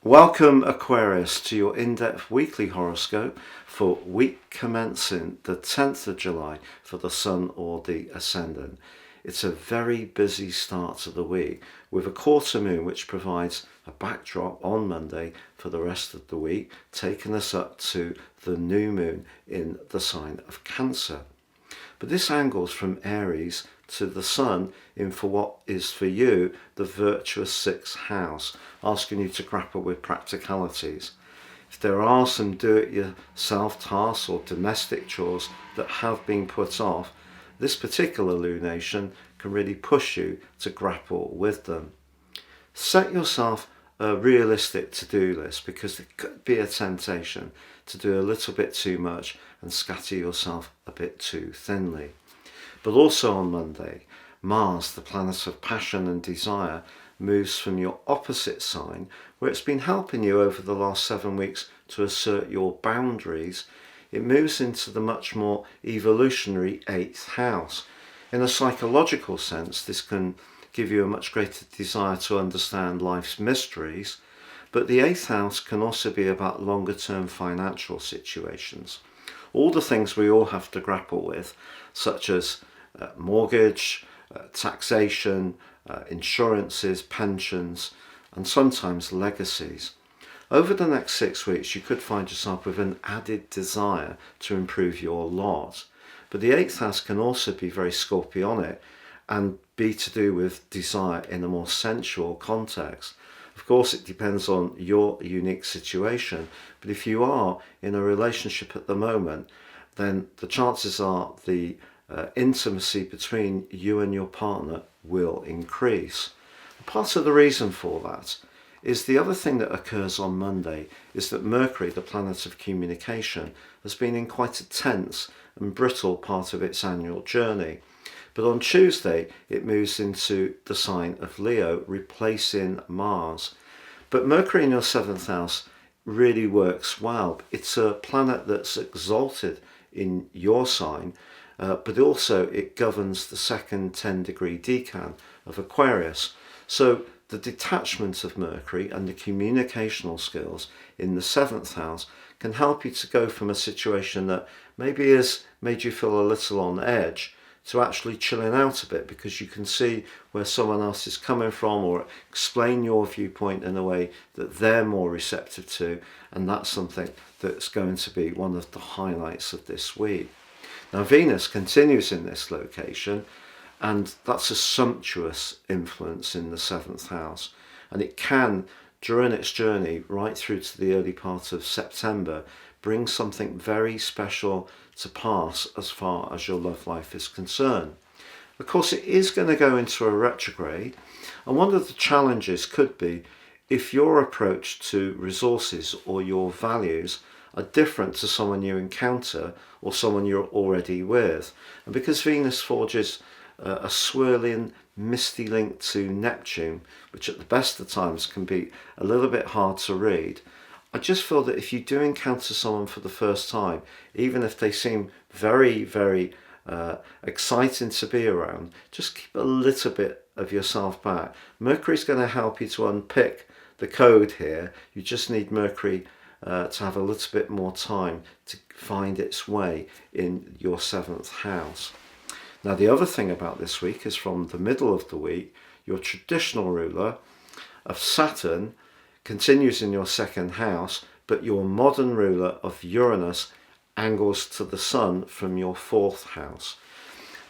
Welcome Aquarius to your in-depth weekly horoscope for week commencing the 10th of July for the Sun or the Ascendant. It's a very busy start to the week with a quarter moon which provides a backdrop on Monday for the rest of the week, taking us up to the new moon in the sign of Cancer. But this angles from Aries to the Sun in for what is for you the virtuous sixth house, asking you to grapple with practicalities. If there are some do-it-yourself tasks or domestic chores that have been put off, this particular lunation can really push you to grapple with them. Set yourself a realistic to-do list because there could be a temptation to do a little bit too much and scatter yourself a bit too thinly. But also on Monday, Mars, the planet of passion and desire, moves from your opposite sign, where it's been helping you over the last 7 weeks to assert your boundaries. It moves into the much more evolutionary 8th house. In a psychological sense, this can give you a much greater desire to understand life's mysteries, but the 8th house can also be about longer term financial situations. All the things we all have to grapple with, such as mortgage, taxation, insurances, pensions, and sometimes legacies. Over the next 6 weeks, you could find yourself with an added desire to improve your lot. But the 8th house can also be very scorpionic and be to do with desire in a more sensual context. Of course, it depends on your unique situation, but if you are in a relationship at the moment, then the chances are the intimacy between you and your partner will increase. Part of the reason for that is the other thing that occurs on Monday is that Mercury, the planet of communication, has been in quite a tense and brittle part of its annual journey. But on Tuesday, it moves into the sign of Leo, replacing Mars. But Mercury in your 7th house really works well. It's a planet that's exalted in your sign, but also it governs the second 10-degree decan of Aquarius. So the detachment of Mercury and the communicational skills in the 7th house can help you to go from a situation that maybe has made you feel a little on edge to actually chilling out a bit, because you can see where someone else is coming from or explain your viewpoint in a way that they're more receptive to, and that's something that's going to be one of the highlights of this week. Now Venus continues in this location, and that's a sumptuous influence in the 7th house, and it can, during its journey right through to the early part of September, bring something very special to pass as far as your love life is concerned. Of course, it is going to go into a retrograde, and one of the challenges could be if your approach to resources or your values are different to someone you encounter or someone you're already with. And because Venus forges a swirling, misty link to Neptune, which at the best of times can be a little bit hard to read, I just feel that if you do encounter someone for the first time, even if they seem very, very exciting to be around, just keep a little bit of yourself back. Mercury's going to help you to unpick the code here. You just need Mercury to have a little bit more time to find its way in your 7th house. Now the other thing about this week is from the middle of the week, your traditional ruler of Saturn continues in your 2nd house, but your modern ruler of Uranus angles to the Sun from your 4th house.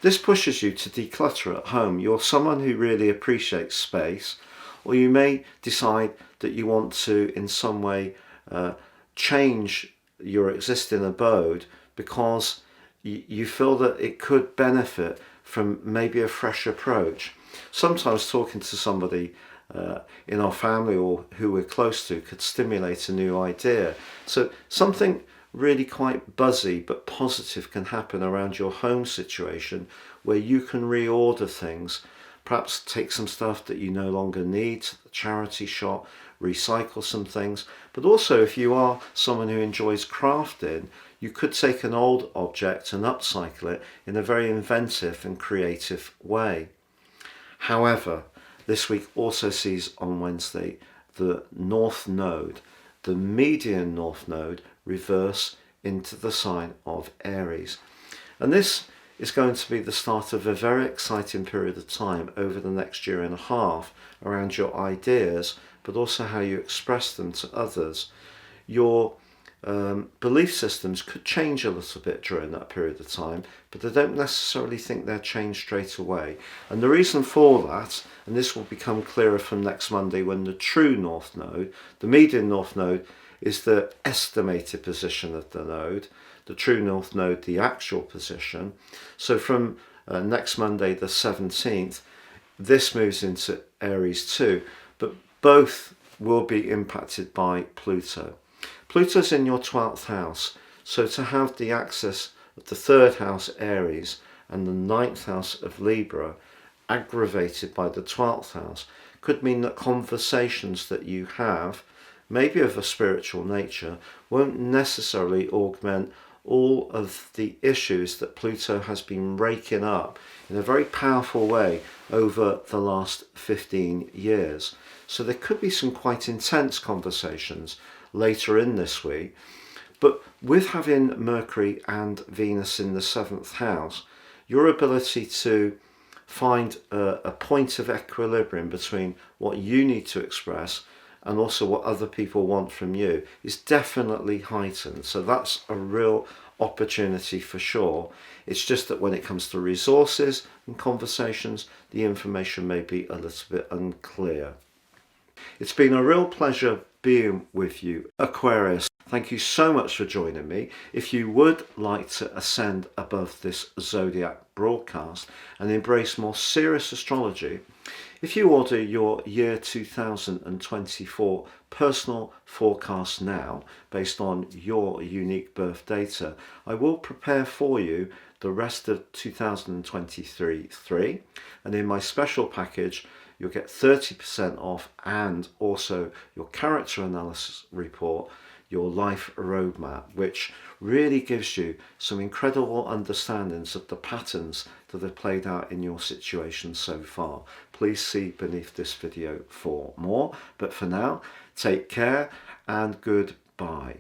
This pushes you to declutter at home. You're someone who really appreciates space, or you may decide that you want to in some way change your existing abode because you feel that it could benefit from maybe a fresh approach. Sometimes talking to somebody in our family or who we're close to could stimulate a new idea. So something really quite buzzy but positive can happen around your home situation where you can reorder things, perhaps take some stuff that you no longer need to the charity shop, recycle some things. But also if you are someone who enjoys crafting, you could take an old object and upcycle it in a very inventive and creative way. However, this week also sees on Wednesday the North Node, the median North Node, reverse into the sign of Aries. And this is going to be the start of a very exciting period of time over the next year and a half around your ideas, but also how you express them to others. Your belief systems could change a little bit during that period of time, but I don't necessarily think they'll change straight away. And the reason for that, and this will become clearer from next Monday when the true North Node, the median North Node, is the estimated position of the node, the true North Node, the actual position. So from next Monday the 17th, this moves into Aries too, but both will be impacted by Pluto. Pluto's in your 12th house, so to have the axis of the 3rd house Aries and the 9th house of Libra aggravated by the 12th house could mean that conversations that you have, maybe of a spiritual nature, won't necessarily augment all of the issues that Pluto has been raking up in a very powerful way over the last 15 years. So there could be some quite intense conversations later in this week, but with having Mercury and Venus in the 7th house, your ability to find a point of equilibrium between what you need to express and also what other people want from you is definitely heightened. So that's a real opportunity for sure. It's just that when it comes to resources and conversations, the information may be a little bit unclear. It's been a real pleasure being with you, Aquarius. Thank you so much for joining me. If you would like to ascend above this zodiac broadcast and embrace more serious astrology, if you order your year 2024 personal forecast now based on your unique birth data, I will prepare for you the rest of 2023, and in my special package you'll get 30% off and also your character analysis report, your life roadmap, which really gives you some incredible understandings of the patterns that have played out in your situation so far. Please see beneath this video for more, but for now, take care and goodbye.